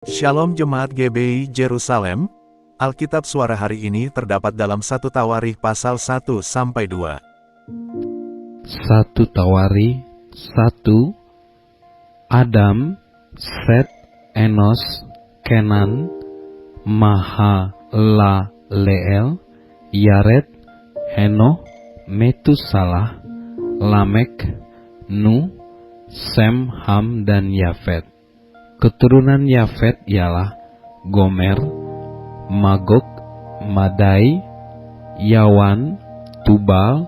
Shalom Jemaat GBI Jerusalem, Alkitab suara hari ini terdapat dalam 1 Tawarikh pasal 1-2. 1 Tawarikh 1. Adam, Set, Enos, Kenan, Mahalaleel, Yared, Henoh, Metusalah, Lamek, Nuh, Sem, Ham, dan Yafet. Keturunan Yafet ialah Gomer, Magog, Madai, Yawan, Tubal,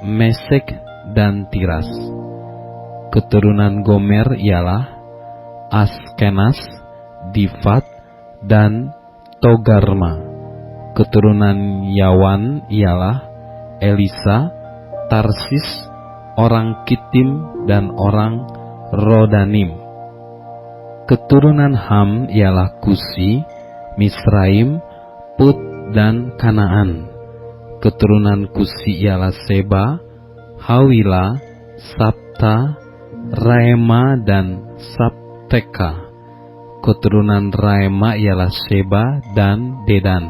Mesek, dan Tiras. Keturunan Gomer ialah Askenas, Difat, dan Togarma. Keturunan Yawan ialah Elisa, Tarsis, orang Kitim, dan orang Rodanim. Keturunan Ham ialah Kusi, Misraim, Put, dan Kanaan. Keturunan Kusi ialah Seba, Hawila, Sabta, Raema, dan Sabteka. Keturunan Raema ialah Seba dan Dedan.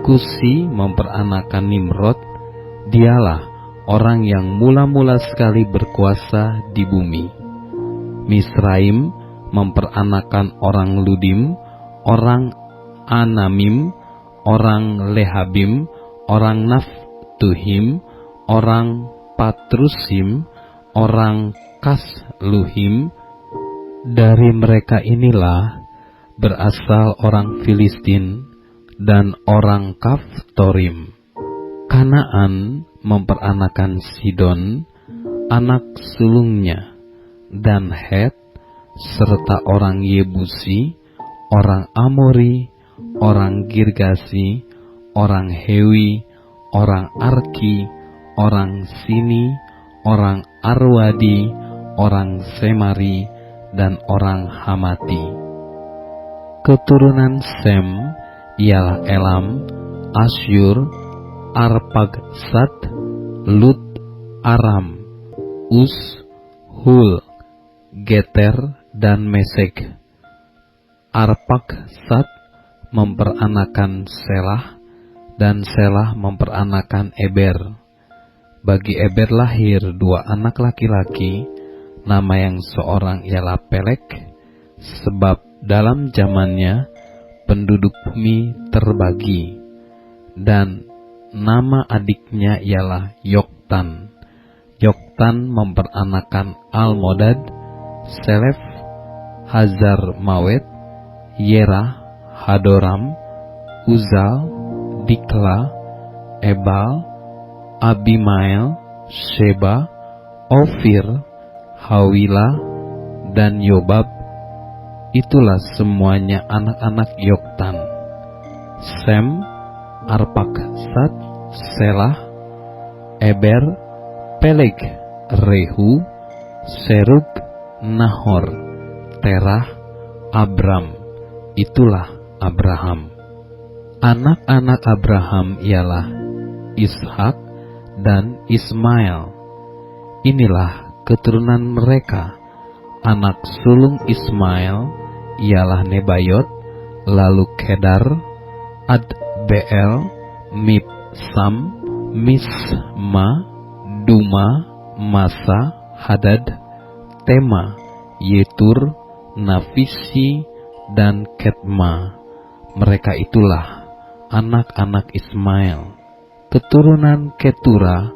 Kusi memperanakan Nimrod, dialah orang yang mula-mula sekali berkuasa di bumi. Misraim memperanakan orang Ludim, orang Anamim, orang Lehabim, orang Naftuhim, orang Patrusim, orang Kasluhim. Dari mereka inilah berasal orang Filistin dan orang Kaftorim. Kanaan memperanakan Sidon, anak sulungnya, dan Het, serta orang Yebusi, orang Amori, orang Girgasi, orang Hewi, orang Arki, orang Sini, orang Arwadi, orang Semari, dan orang Hamati. Keturunan Sem ialah Elam, Asyur, Arpaksad, Lut, Aram, Us, Hul, Geter, dan Mesek. Arpaksad memperanakan Selah, dan Selah memperanakan Eber. Bagi Eber lahir dua anak laki-laki, nama yang seorang ialah Pelek, sebab dalam zamannya penduduk bumi terbagi, dan nama adiknya ialah Yoktan. Yoktan memperanakan Almodad, Selef, Hazar Mawet, Yerah, Hadoram, Uzal, Dikla, Ebal, Abimael, Sheba, Ofir, Hawila, dan Yobab. Itulah semuanya anak-anak Yoktan. Sem, Arpaksad, Selah, Eber, Peleg, Rehu, Serug, Nahor, Terah, Abram. Itulah Abraham. Anak-anak Abraham ialah Ishak dan Ismail. Inilah keturunan mereka. Anak sulung Ismail ialah Nebayot, lalu Kedar, Adbeel, Mibsam, Misma, Duma, Masa, Hadad, Tema, Yetur, Nafisi, dan Ketma. Mereka itulah anak-anak Ismail. Keturunan Ketura,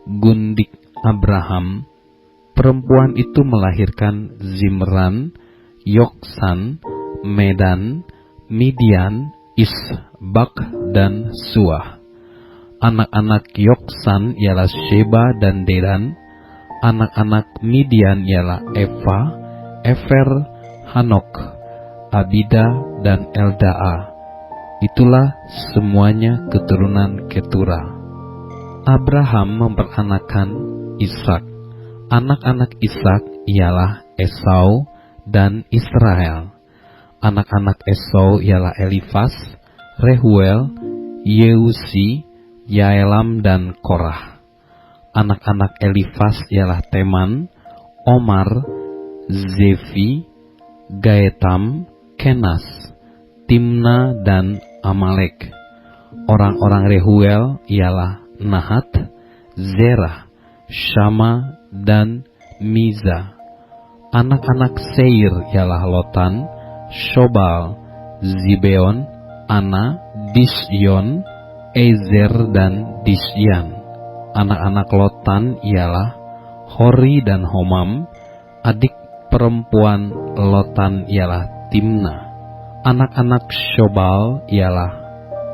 gundik Abraham. Perempuan itu melahirkan Zimran, Yoksan, Medan, Midian, Isbak, dan Suah. Anak-anak Yoksan ialah Sheba dan Dedan. Anak-anak Midian ialah Eva, Efer, Hanok, Abida, dan Eldaa. Itulah semuanya keturunan Ketura. Abraham memperanakan Ishak. Anak-anak Ishak ialah Esau dan Israel. Anak-anak Esau ialah Elifas, Rehuel, Yeusi, Yaelam, dan Korah. Anak-anak Elifas ialah Teman, Omar, Zefi, Gaetam, Kenas, Timna, dan Amalek. Orang-orang Rehuel ialah Nahat, Zerah, Syama, dan Miza. Anak-anak Seir ialah Lotan, Shobal, Zibeon, Ana, Disyon, Ezer, dan Disyan. Anak-anak Lotan ialah Hori dan Homam. Adik perempuan Lotan ialah Timna. Anak-anak Shobal ialah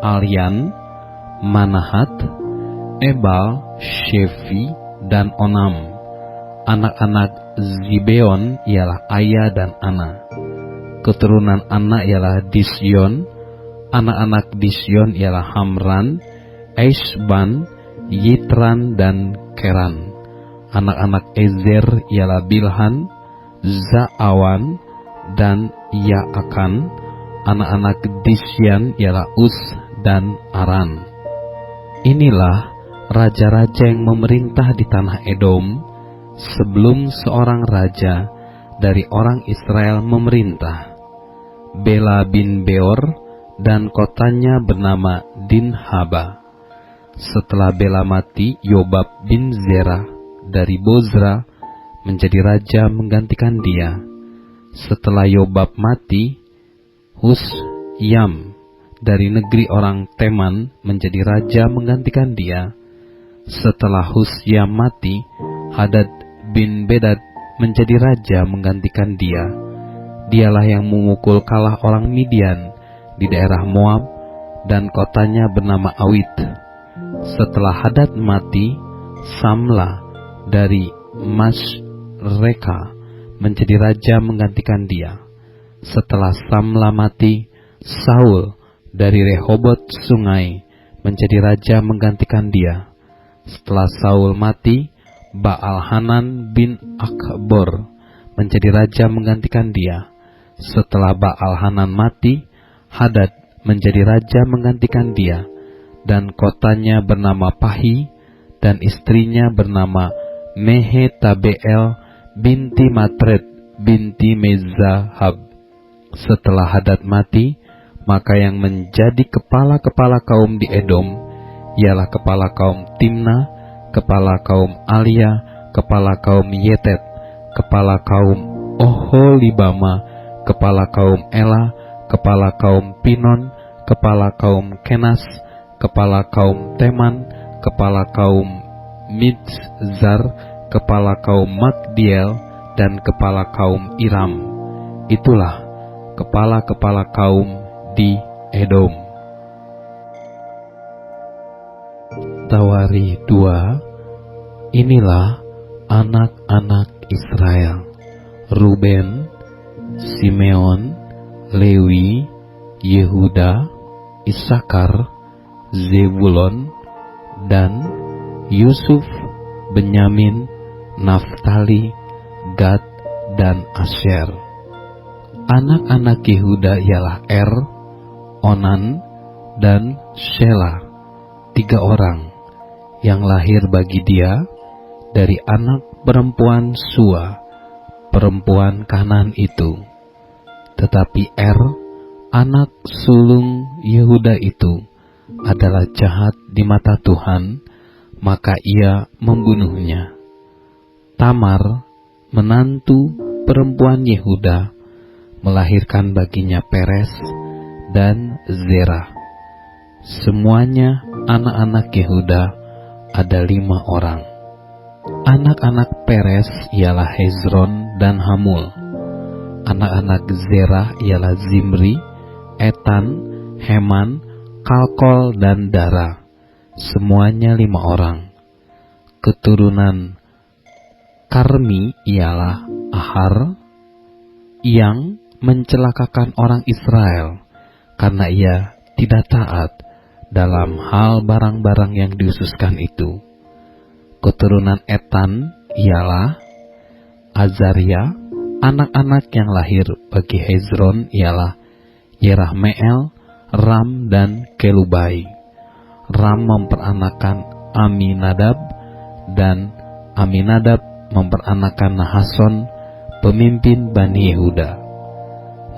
Alyan, Manahat, Ebal, Shefi, dan Onam. Anak-anak Zibeon ialah Aya dan Ana. Keturunan Ana ialah Disyon. Anak-anak Disyon ialah Hamran, Eisban, Yitran, dan Keran. Anak-anak Ezer ialah Bilhan, Zaawan, dan Yaakan. Anak-anak Disyan ialah Us dan Aran. Inilah raja-raja yang memerintah di tanah Edom sebelum seorang raja dari orang Israel memerintah. Bela bin Beor, dan kotanya bernama Dinhaba. Setelah Bela mati, Yobab bin Zerah dari Bozra menjadi raja menggantikan dia. Setelah Yobab mati, Husyam dari negeri orang Teman menjadi raja menggantikan dia. Setelah Husyam mati, Hadad bin Bedad menjadi raja menggantikan dia. Dialah yang memukul kalah orang Midian di daerah Moab, dan kotanya bernama Awit. Setelah Hadad mati, Samla dari Masreka menjadi raja menggantikan dia. Setelah Samla mati, Saul dari Rehobot Sungai menjadi raja menggantikan dia. Setelah Saul mati, Baal-Hanan bin Akbor menjadi raja menggantikan dia. Setelah Baal-Hanan mati, Hadad menjadi raja menggantikan dia, dan kotanya bernama Pahi, dan istrinya bernama Mehetabeel binti Matred binti Mezahab. Setelah Hadad mati, maka yang menjadi kepala-kepala kaum di Edom ialah kepala kaum Timna, kepala kaum Alia, kepala kaum Yetet, kepala kaum Oholibama, kepala kaum Ela, kepala kaum Pinon, kepala kaum Kenas, kepala kaum Teman, kepala kaum Midzar, kepala kaum Magdiel, dan kepala kaum Iram. Itulah kepala-kepala kaum di Edom. Tawari 2. Inilah anak-anak Israel: Ruben, Simeon, Lewi, Yehuda, Isakar, Zebulon, dan Yusuf, Benyamin, Naftali, Gad, dan Asyer. Anak-anak Yehuda ialah Er, Onan, dan Shelah, 3 orang yang lahir bagi dia dari anak perempuan Sua, perempuan Kanan itu. Tetapi Er, anak sulung Yehuda itu, adalah jahat di mata Tuhan, maka ia membunuhnya. Tamar, menantu perempuan Yehuda, melahirkan baginya Peres dan Zerah. Semuanya anak-anak Yehuda ada 5 orang. Anak-anak Peres ialah Hezron dan Hamul. Anak-anak Zerah ialah Zimri, Etan, Heman, Kalkol, dan Dara. Semuanya 5 orang. Keturunan Karmi ialah Ahar, yang mencelakakan orang Israel karena ia tidak taat dalam hal barang-barang yang diususkan itu. Keturunan Etan ialah Azaria. Anak-anak yang lahir bagi Hezron ialah Yerahmeel, Ram, dan Kelubai. Ram memperanakan Aminadab, dan Aminadab memperanakan Nahason, pemimpin Bani Yehuda.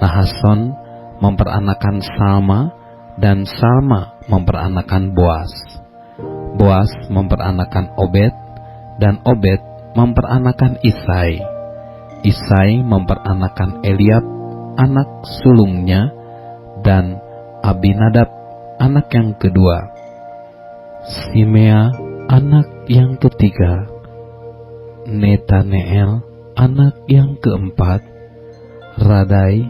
Nahason memperanakan Salma, dan Salma memperanakan Boas. Boas memperanakan Obed, dan Obed memperanakan Isai. Isai memperanakan Eliab, anak sulungnya, dan Abinadab, anak yang kedua. Simea, anak yang ketiga. Netaneel, anak yang keempat. Radai,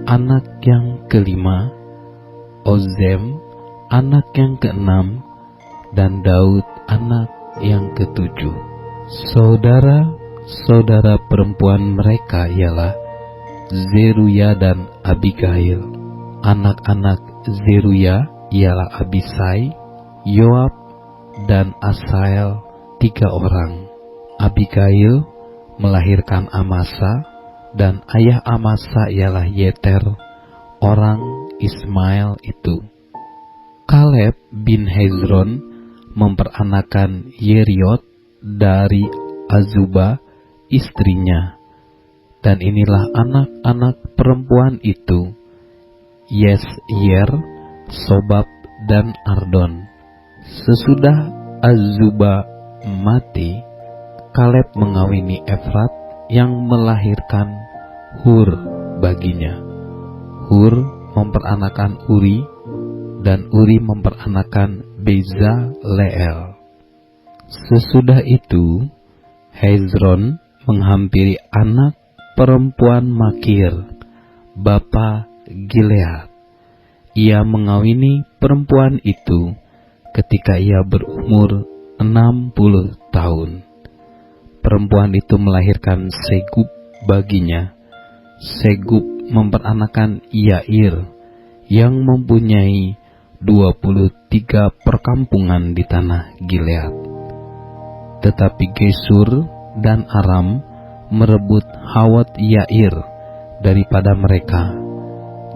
anak yang kelima. Ozem, anak yang keenam. Dan Daud, anak yang ketujuh. Saudara-saudara perempuan mereka ialah Zeruya dan Abigail. Anak-anak Zeruya ialah Abisai, Yoab, dan Asael, 3 orang. Abigail melahirkan Amasa, dan ayah Amasa ialah Yeter, orang Ismail itu. Kaleb bin Hezron memperanakan Yeriot dari Azuba, istrinya. Dan inilah anak-anak perempuan itu, Yesyer, Sobab, dan Ardon. Sesudah Azuba mati, Kaleb mengawini Efrat yang melahirkan Hur baginya. Hur memperanakan Uri, dan Uri memperanakan Bezaleel. Sesudah itu, Hezron menghampiri anak perempuan Makir, bapa Gilead. Ia mengawini perempuan itu ketika ia berumur 60 tahun. Perempuan itu melahirkan Segub baginya. Segub memperanakan Yair, yang mempunyai 23 perkampungan di tanah Gilead. Tetapi Gesur dan Aram merebut Hawat Yair daripada mereka,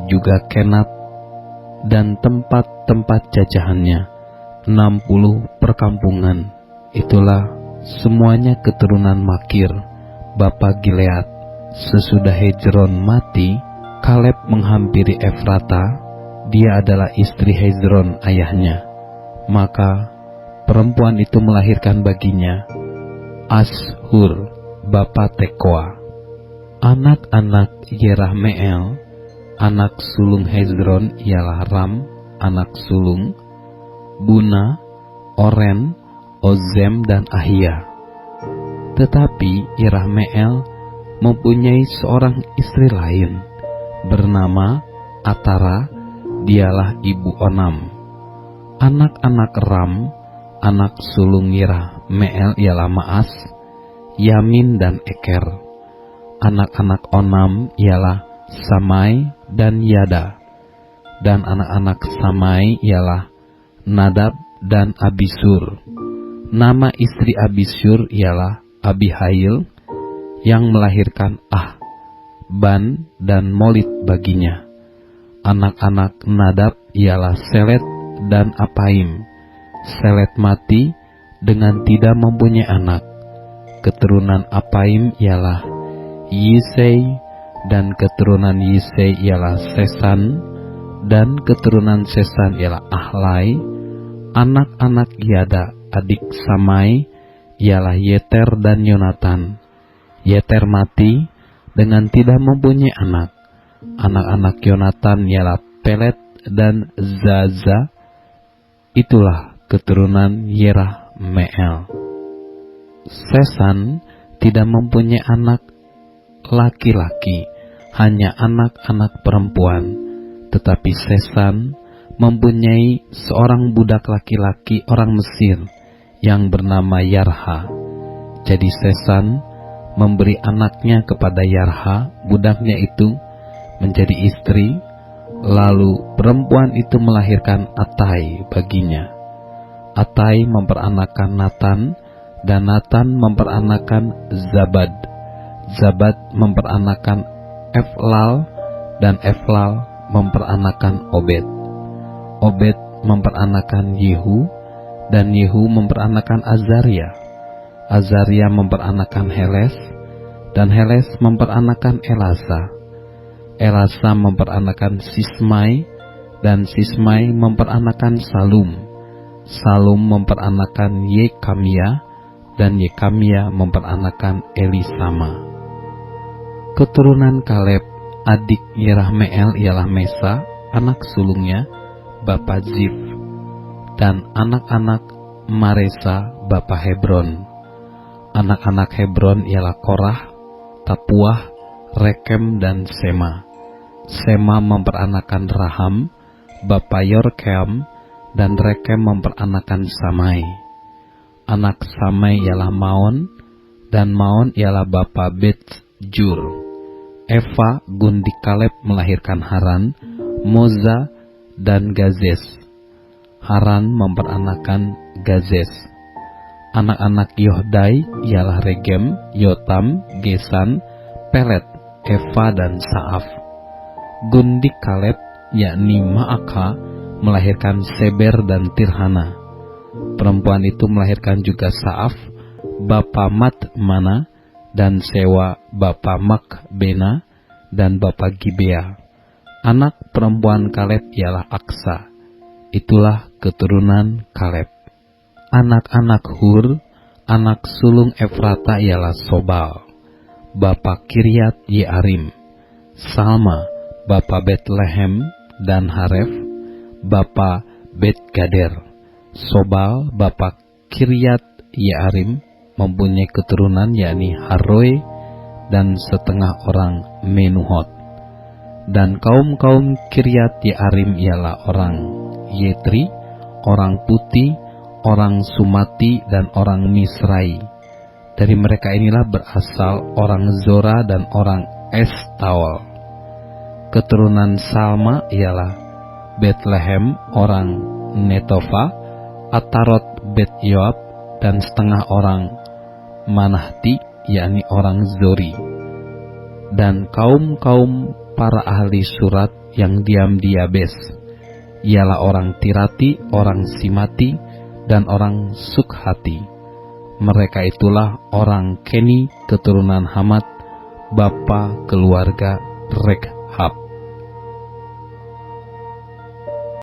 juga Kenat dan tempat-tempat jajahannya, 60 perkampungan. Itulah semuanya keturunan Makir, bapa Gilead. Sesudah Hezron mati, Kaleb menghampiri Efrata. Dia adalah istri Hezron ayahnya. Maka perempuan itu melahirkan baginya Ashur, bapa Tekoa. Anak-anak Yerahmeel, anak sulung Hezron ialah Ram, anak sulung, Buna, Oren, Ozem, dan Ahia. Tetapi Yerahmeel mempunyai seorang istri lain, bernama Atara. Dialah ibu Onam. Anak-anak Ram, anak sulung Yerahmeel ialah Maas, Yamin, dan Eker. Anak-anak Onam ialah Samai dan Yada. Dan anak-anak Samai ialah Nadab dan Abisur. Nama istri Abisur ialah Abihail, yang melahirkan Ban dan Molit baginya. Anak-anak Nadab ialah Selet dan Apaim. Selet mati dengan tidak mempunyai anak. Keturunan Apaim ialah Yisei, dan keturunan Yisei ialah Sesan, dan keturunan Sesan ialah Ahlai. Anak-anak Yada, adik Samai, ialah Yeter dan Yonatan. Yeter mati dengan tidak mempunyai anak. Anak-anak Yonatan ialah Pelet dan Zaza. Itulah keturunan Yerahmeel. Sesan tidak mempunyai anak laki-laki, hanya anak-anak perempuan. Tetapi Sesan mempunyai seorang budak laki-laki orang Mesir yang bernama Yarha. Jadi Sesan memberi anaknya kepada Yarha, budaknya itu, menjadi istri. Lalu perempuan itu melahirkan Atai baginya. Atai memperanakan Natan, dan Natan memperanakan Zabad. Zabad memperanakan Eflal, dan Eflal memperanakan Obed. Obed memperanakan Yehu, dan Yehu memperanakan Azaria. Azaria memperanakan Heles, dan Heles memperanakan Elasa. Elasa memperanakan Sismai, dan Sismai memperanakan Salum. Salum memperanakan Yekamia, dan Yekamia memperanakan Elisama. Keturunan Kaleb, adik Yerahmeel ialah Mesa, anak sulungnya, bapa Zif, dan anak-anak Maresa, bapa Hebron. Anak-anak Hebron ialah Korah, Tapuah, Rekem, dan Sema. Sema memperanakan Raham, bapa Yorkeam, dan Rekem memperanakan Samai. Anak Samai ialah Maon, dan Maon ialah bapa Bet-Jur. Eva gundi Kaleb melahirkan Haran, Moza, dan Gazes. Haran memperanakan Gazes. Anak-anak Yohdai ialah Regem, Yotam, Gesan, Pelet, Eva, dan Saaf. Gundi Kaleb, yakni Maaka, melahirkan Seber dan Tirhana. Perempuan itu melahirkan juga Saaf, bapa Matmana, dan Sewa, bapa Makbena, dan bapa Gibea. Anak perempuan Kaleb ialah Aksa. Itulah keturunan Kaleb. Anak-anak Hur, anak sulung Efrata ialah Sobal, bapa Kiryat Yearim. Salma, bapa Betlehem dan Haref, bapa Bet-Gader. Sobal, bapa Kiryat Yearim, mempunyai keturunan yakni Haroe dan setengah orang Menuhot. Dan kaum-kaum Kiryat Yearim ialah orang Yetri, orang Puti, orang Sumati, dan orang Misrai. Dari mereka inilah berasal orang Zora dan orang Estaol. Keturunan Salma ialah Betlehem, orang Netofa, Atarot Bet-Yoab, dan setengah orang Manahti, yakni orang Zori. Dan kaum-kaum para ahli surat yang diam di Yabes ialah orang Tirati, orang Simati, dan orang Sukhati. Mereka itulah orang Keni, keturunan Hamat, bapa keluarga Rek